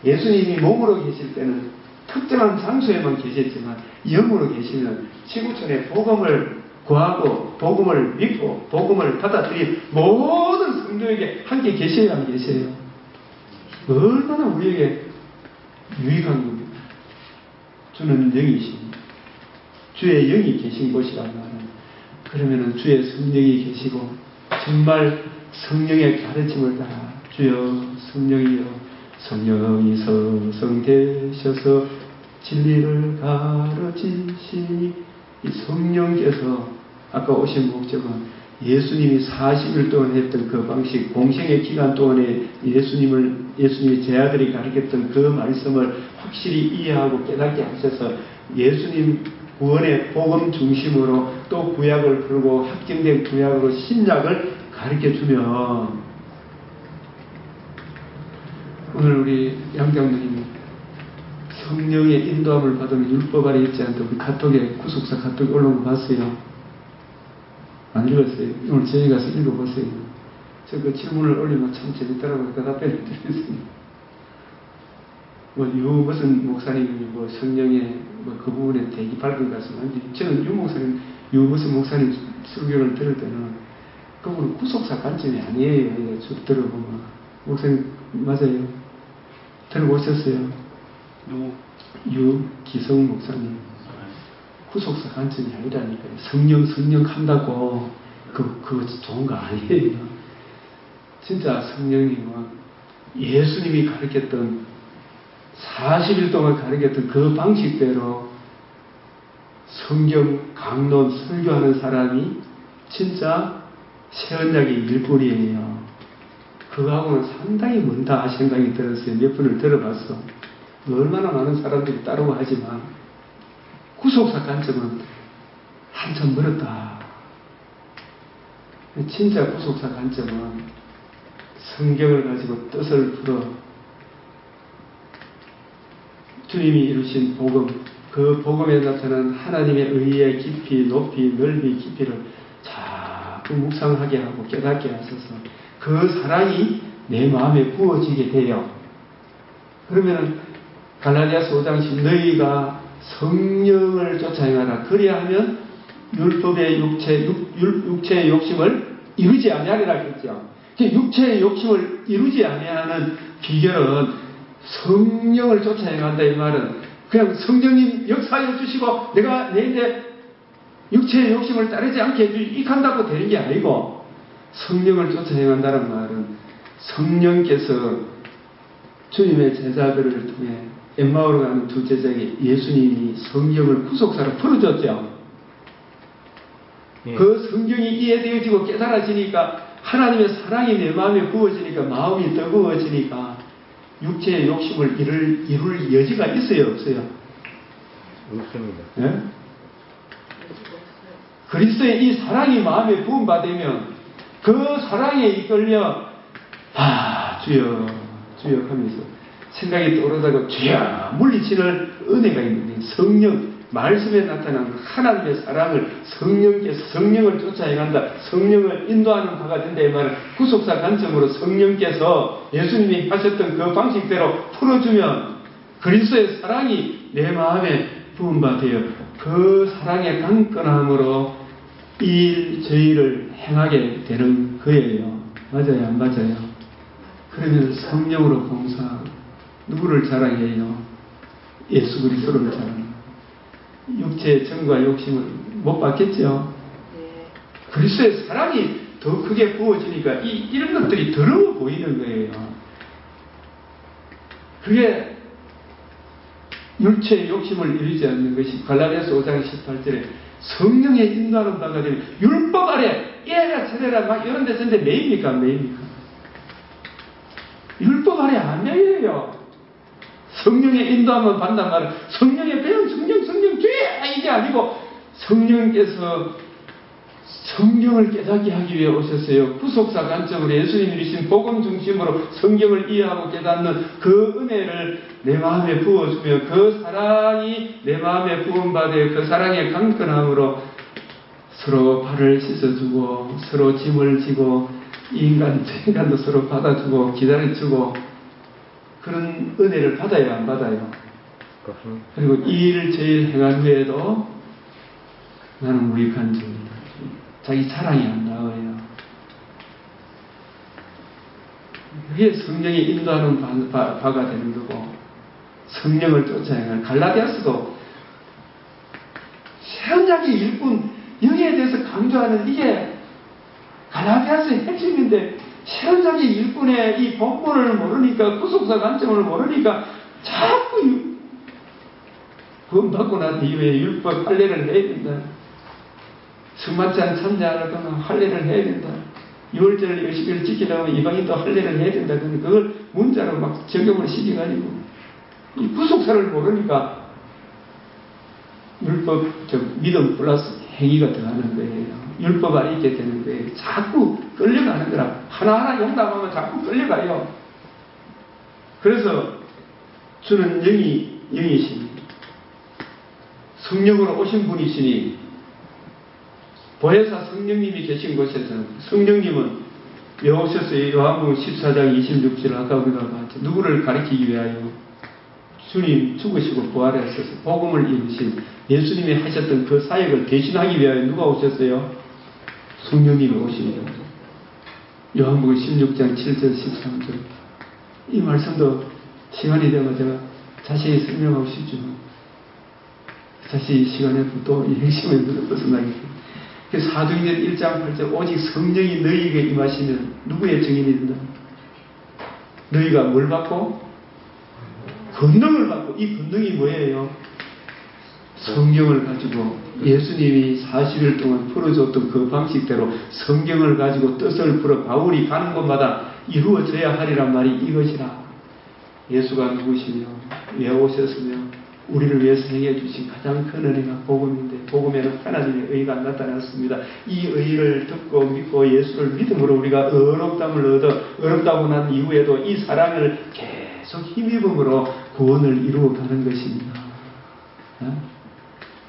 예수님이 몸으로 계실 때는 특정한 장소에만 계셨지만 영으로 계시면 지구촌에 복음을 구하고 복음을 믿고 복음을 받아들인 모든 성도에게 함께 계셔야 안 계세요? 얼마나 우리에게 유익한 겁니다. 주는 영이십니다. 주의 영이 계신 곳이란 말은 그러면은 주의 성령이 계시고 정말 성령의 가르침을 따라 주여 성령이여 성령이 서성되셔서 진리를 가르치시니 이 성령께서 아까 오신 목적은 예수님이 40일 동안 했던 그 방식 공생의 기간 동안에 예수님의 제 아들이 가르쳤던 그 말씀을 확실히 이해하고 깨닫게 하셔서 예수님 구원의 복음 중심으로 또 구약을 풀고 확정된 구약으로 신약을 가르쳐주면 오늘 우리 양장로님이 성령의 인도함을 받으면 율법 아래 있지 않다고 우리 카톡에 구속사 카톡에 올라온 거 봤어요? 안 읽었어요? 오늘 저희 가서 읽어보세요. 저 그 질문을 올리면 참 재밌더라고요. 그 답변을 드렸습니다. 무슨 목사님이 성령의 그 부분에 되게 밝은 말씀하는데 저는 무슨 목사님 설교를 들을 때는 그분은 구속사 관점이 아니에요. 쭉 들어보면 목사님 맞아요. 들어보셨어요? 유기성 목사님 구속사 관점이 아니라니까요. 성령 한다고 그거 좋은 거 아니에요. 진짜 성령님은 예수님이 가르쳤던 40일 동안 가르쳤던 그 방식대로 성경 강론 설교하는 사람이 진짜 새언약의 일꾼이에요. 그거하고는 상당히 먼다 생각이 들었어요. 몇 분을 들어봤어. 얼마나 많은 사람들이 따르고 하지만 구속사 관점은 한참 멀었다. 진짜 구속사 관점은 성경을 가지고 뜻을 풀어 주님이 이루신 복음, 그 복음에 나타난 하나님의 의의 깊이, 높이, 넓이, 깊이를 자꾸 묵상하게 하고 깨닫게 하셔서 그 사랑이 내 마음에 부어지게 돼요. 그러면 갈라디아서 5장 10 너희가 성령을 쫓아 행하라. 그래야 하면 율법의 육체의 욕심을 이루지 아니하리라 했죠. 육체의 욕심을 이루지 아니하는 비결은 성령을 쫓아 행한다 이 말은 그냥 성령님 역사해 주시고 내가 내 육체의 욕심을 따르지 않게 익한다고 되는 게 아니고 성령을 쫓아 행한다는 말은 성령께서 주님의 제자들을 통해 엠마오로 가는 두 제자에게 예수님이 성경을 구속사로 풀어줬죠. 예. 그 성경이 이해되어지고 깨달아지니까 하나님의 사랑이 내 마음에 부어지니까 마음이 뜨거워지니까 육체의 욕심을 이룰 여지가 있어요, 없어요? 없습니다. 예? 그리스도의 이 사랑이 마음에 부음받으면 그 사랑에 이끌려 주여 주여 하면서 생각이 떠오르다가 주여 물리치는 은혜가 있는 성령 말씀에 나타난 하나님의 사랑을 성령을 쫓아 행한다. 성령을 인도하는 바가 된다. 이 말은 구속사 관점으로 성령께서 예수님이 하셨던 그 방식대로 풀어주면 그리스도의 사랑이 내 마음에 부음받아요. 그 사랑의 강건함으로 이 저희를 행하게 되는 거예요. 맞아요, 안 맞아요? 그러면 성령으로 봉사 누구를 자랑해요? 예수 그리스도를 자랑. 육체의 정과 욕심을 못 받겠죠. 네. 그리스도의 사랑이 더 크게 부어지니까 이런 것들이 더러워 보이는 거예요. 그게 육체의 욕심을 이루지 않는 것이 갈라디아서 5장 18절에 성령의 인도하는 바가 되면 율법 아래 이래라 저래라 막 이런 데서 매입니까? 안 매입니까? 율법 아래 안 매여요. 성령의 인도함을 받는단 말은 성령의 배운 성령 주의 이게 아니고 성령께서 성경을 깨닫게 하기 위해 오셨어요. 구속사 관점으로 예수님이 주신 복음 중심으로 성경을 이해하고 깨닫는 그 은혜를 내 마음에 부어주며 그 사랑이 내 마음에 부음받아 그 사랑의 강건함으로 서로 발을 씻어주고 서로 짐을 지고 인간도 서로 받아주고 기다려주고 그런 은혜를 받아요, 안 받아요? 그렇습니다. 그리고 이 일을 제일 행한 후에도 나는 무익한 자입니다. 자기 자랑이 안 나와요. 그게 성령이 인도하는 바가 되는 거고 성령을 쫓아 행할 갈라디아서도 새로운 자기 일꾼 여기에 대해서 강조하는 이게 갈라디아서의 핵심인데 새로운 자기 일꾼의 이 본문을 모르니까 구속사 관점을 모르니까 자꾸 구원받고 난 이후에 율법 할례를 해야 된다. 승마찬 참여하는 동안 할례를 해야 된다. 6월절 20일 지키려면 이방인도 할례를 해야 된다. 그걸 문자로 막 적용을 시켜가지고 이 구속사를 모르니까 율법 믿음 플러스 행위가 들어가는 거예요. 율법 안에 있게 되는 거예요. 자꾸 끌려가는 거라. 하나하나 용납하면 자꾸 끌려가요. 그래서 주는 영이시니 성령으로 오신 분이시니 보혜사 성령님이 계신 곳에서 성령님은 왜 오셨어요? 요한복음 14장 26절 아까 우리가 봤죠. 누구를 가리키기 위하여? 주님 죽으시고 부활하셔서 복음을 이루신 예수님이 하셨던 그 사역을 대신하기 위하여 누가 오셨어요? 성령님이 오십니다. 요한복음 16장 7절 13절 이 말씀도 시간이 되면 제가 자세히 설명하고 싶지만 다시 시간에 또 이 핵심을 벗어나겠습니다. 사도행전 1장 8절 오직 성령이 너희에게 임하시면 누구의 증인이 된다? 너희가 뭘 받고? 권능을 받고 이 권능이 뭐예요? 성경을 가지고 예수님이 40일 동안 풀어줬던 그 방식대로 성경을 가지고 뜻을 풀어 바울이 가는 곳마다 이루어져야 하리란 말이 이것이라. 예수가 누구시며 왜 오셨으며 우리를 위해서 행해 주신 가장 큰 은혜가 복음인데 복음에는 하나님의 의가 나타났습니다. 이 의를 듣고 믿고 예수를 믿음으로 우리가 의롭다함을 얻어 의롭다고 난 이후에도 이 사랑을 계속 힘입음으로 구원을 이루어가는 것입니다.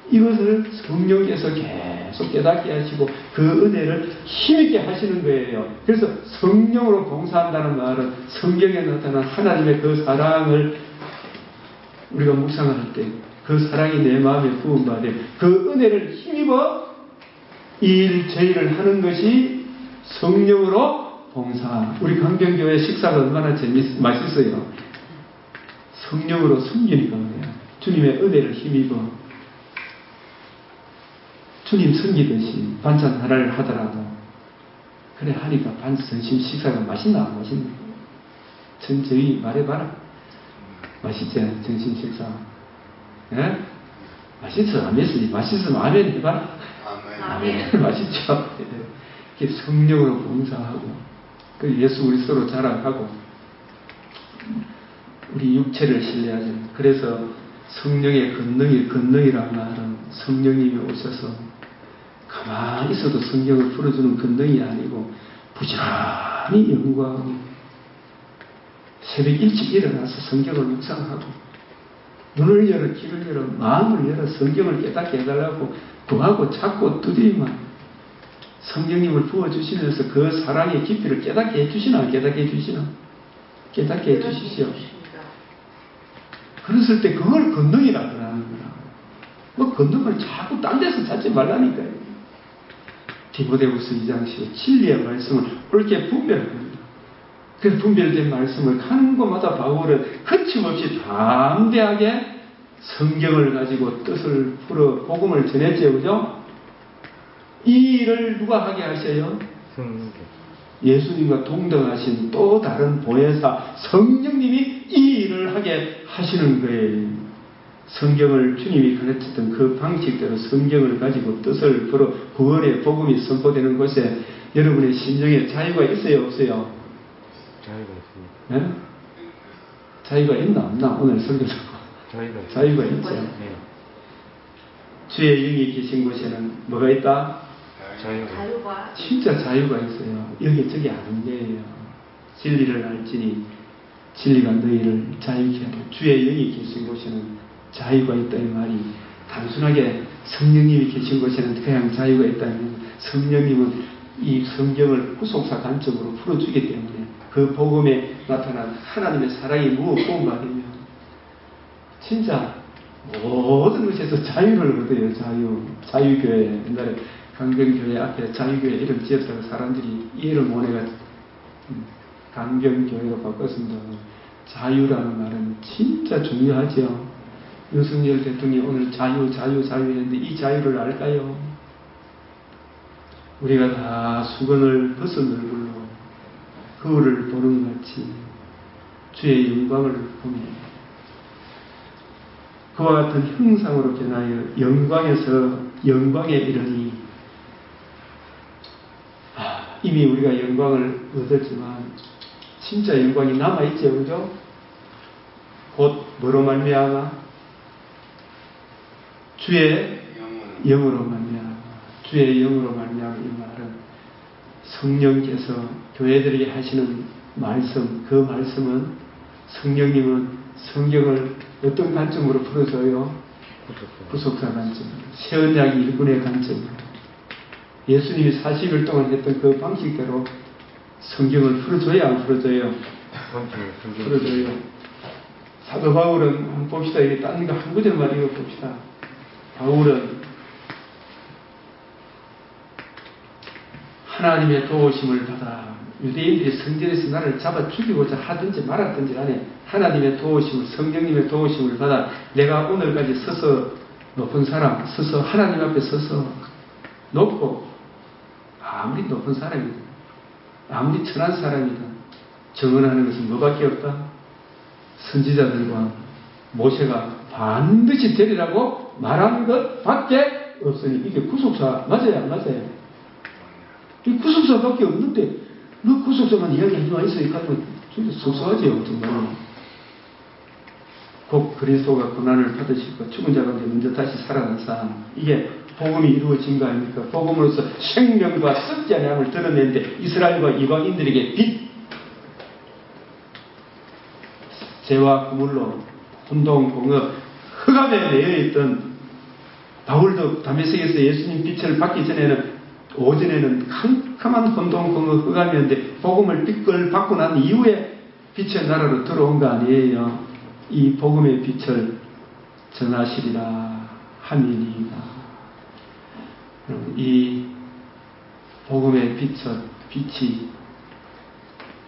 이것을 성령께서 계속 깨닫게 하시고 그 은혜를 힘있게 하시는 거예요. 그래서 성령으로 봉사한다는 말은 성경에 나타난 하나님의 그 사랑을 우리가 묵상할 때 그 사랑이 내 마음에 부음받아 그 은혜를 힘입어 이 저희를 하는 것이 성령으로 봉사. 우리 강변교회 식사가 얼마나 맛있어요. 성령으로 섬기니까 그래요. 주님의 은혜를 힘입어 주님 섬기듯이 반찬 하나를 하더라도 그래 하니까 점심 식사가 맛있나 안 맛있나? 저희 말해봐라. 맛있지? 점심 식사. 예? 맛있어 안 맛있어? 맛있으면 아멘 해봐라. 아멘. 맛있죠? 이렇게 성령으로 봉사하고 그 예수 그리스도로 자랑하고 우리 육체를 신뢰하죠. 그래서 성령의 권능이란 말은 성령님이 오셔서 가만히 있어도 성경을 풀어주는 권능이 아니고 부지런히 연구하고 새벽 일찍 일어나서 성경을 묵상하고 눈을 열어 귀를 열어 마음을 열어 성경을 깨닫게 해달라고 구하고 찾고 두드리면 성령님을 부어주시면서 그 사랑의 깊이를 깨닫게 해주시나 안 깨닫게 해주시나? 깨닫게 해주시죠. 그랬을 때 그걸 권능이라 그러는 거라. 뭐 권능을 자꾸 딴 데서 찾지 말라니까요. 디모데후서 2장 10에 진리의 말씀을 옳게 분별합니다. 그 분별된 말씀을 가는 곳마다 바울은 거침없이 담대하게 성경을 가지고 뜻을 풀어 복음을 전했죠. 그죠? 이 일을 누가 하게 하셔요? 성령. 예수님과 동등하신 또 다른 보혜사 성령님이 이 일을 하게 하시는 거예요. 성경을 주님이 가르쳤던 그 방식대로 성경을 가지고 뜻을 풀어 구원의 복음이 선포되는 곳에 여러분의 심령에 자유가 있어요 없어요? 자유가 있습니다. 네? 자유가 있나 없나? 오늘 설교 듣고 자유가 있죠. 네. 주의 영이 계신 곳에는 뭐가 있다? 자유가 진짜 자유가 있어요. 여기 저기 아는 게예요. 진리를 알지니 진리가 너희를 자유케 하고 주의 영이 계신 곳에는 자유가 있다 이 말이 단순하게 성령님이 계신 곳에는 그냥 자유가 있다면 성령님은 이 성경을 후속사 관점으로 풀어주기 때문에 그 복음에 나타난 하나님의 사랑이 무엇고 말이면 진짜 모든 것에서 자유를 얻어요. 자유교회 옛날에 강병교회 앞에 자유교회 이름 지었다가 사람들이 이해를 못해가 강병교회로 바꿨습니다. 자유라는 말은 진짜 중요하죠. 윤석열 대통령이 오늘 자유 했는데 이 자유를 알까요? 우리가 다 수건을 벗은 얼굴로 거울을 보는 것 같이 주의 영광을 보며 그와 같은 형상으로 변하여 영광에서 영광에 이르니 이미 우리가 영광을 얻었지만 진짜 영광이 남아있죠. 그죠? 곧 뭐로 말미암아? 주의 영으로 말미암아. 주의 영으로 말미암아 이 말은 성령께서 교회들에게 하시는 말씀, 그 말씀은 성령님은 성경을 어떤 관점으로 풀어줘요? 구속사 관점으로. 새언약 일꾼의 관점으로. 예수님이 40일 동안 했던 그 방식대로 성경을 풀어줘야 안 풀어줘요? 풀어줘요. 사도 바울은 한번 봅시다. 이게 딴 거 한 구절만 읽어봅시다. 바울은 하나님의 도우심을 받아 유대인들이 성전에서 나를 잡아 죽이고자 하든지 말았든지 간에 하나님의 도우심을 성령님의 도우심을 받아 내가 오늘까지 서서 높은 사람 서서 하나님 앞에 서서 높고 아무리 높은 사람이든 아무리 천한 사람이든 정언하는 것은 뭐밖에 없다? 선지자들과 모세가 반드시 되리라고 말한 것밖에 없으니 이게 구속사 맞아요 안 맞아요? 이 구속사밖에 없는데 너 구속사만 이야기하지 마있어 이 가지고 진짜 속상하지요 정말. 곧 그리스도가 고난을 받으시고 죽은 자 가운데 먼저 다시 살아난 사람 이게 복음이 이루어진 거 아닙니까? 복음으로서 생명과 썩지 아니함을 드러내는데 이스라엘과 이방인들에게 빛 죄와 구물로 혼동공업 흑암에 내어있던 바울도 다메섹에서 예수님 빛을 받기 전에는 오전에는 캄캄한 혼동공업 흑암이었는데 복음을 빛을 받고 난 이후에 빛의 나라로 들어온 거 아니에요. 이 복음의 빛을 전하시리라 함이니이다. 이 복음의 빛이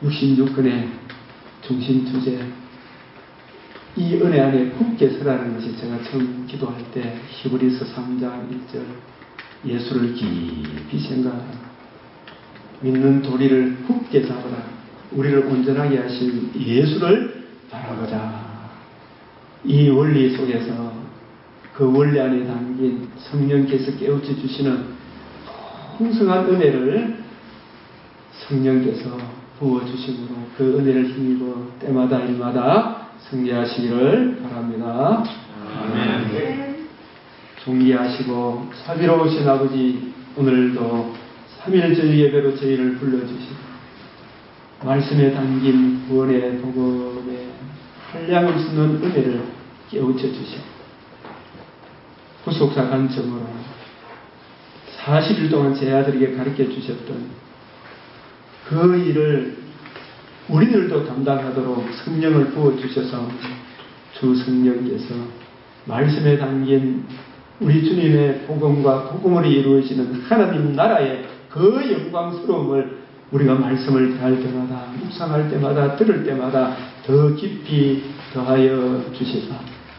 66권의 중심 주제 이 은혜 안에 굳게 서라는 것이 제가 처음 기도할 때 히브리서 3장 1절 예수를 깊이 생각하라. 믿는 도리를 굳게 잡으라. 우리를 온전하게 하실 예수를 바라보자. 이 원리 속에서 그 원리 안에 담긴 성령께서 깨우쳐 주시는 풍성한 은혜를 성령께서 부어주심으로 그 은혜를 힘입어 때마다 일마다 승리하시기를 바랍니다. 아멘. 존귀하시고 사비로우신 아버지, 오늘도 3일 저녁 예배로 저희를 불러주시고 말씀에 담긴 구원의 복음에 한량을 쓰는 은혜를 깨우쳐 주시고 후속사 관점으로 40일 동안 제 아들에게 가르쳐 주셨던 그 일을 우리들도 감당하도록 성령을 부어주셔서 주 성령께서 말씀에 담긴 우리 주님의 복음과 복음으로 이루어지는 하나님 나라의 그 영광스러움을 우리가 말씀을 대할 때마다, 묵상할 때마다, 들을 때마다 더 깊이 더하여 주시사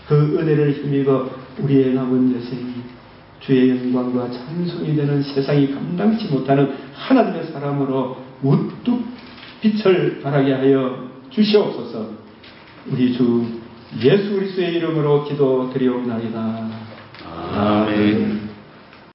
그 은혜를 힘입어 우리의 남은 여생이 주의 영광과 찬송이 되는 세상이 감당치 못하는 하나님의 사람으로 우뚝 빛을 발하게 하여 주시옵소서. 우리 주 예수 그리스도의 이름으로 기도드리옵나이다. 아멘.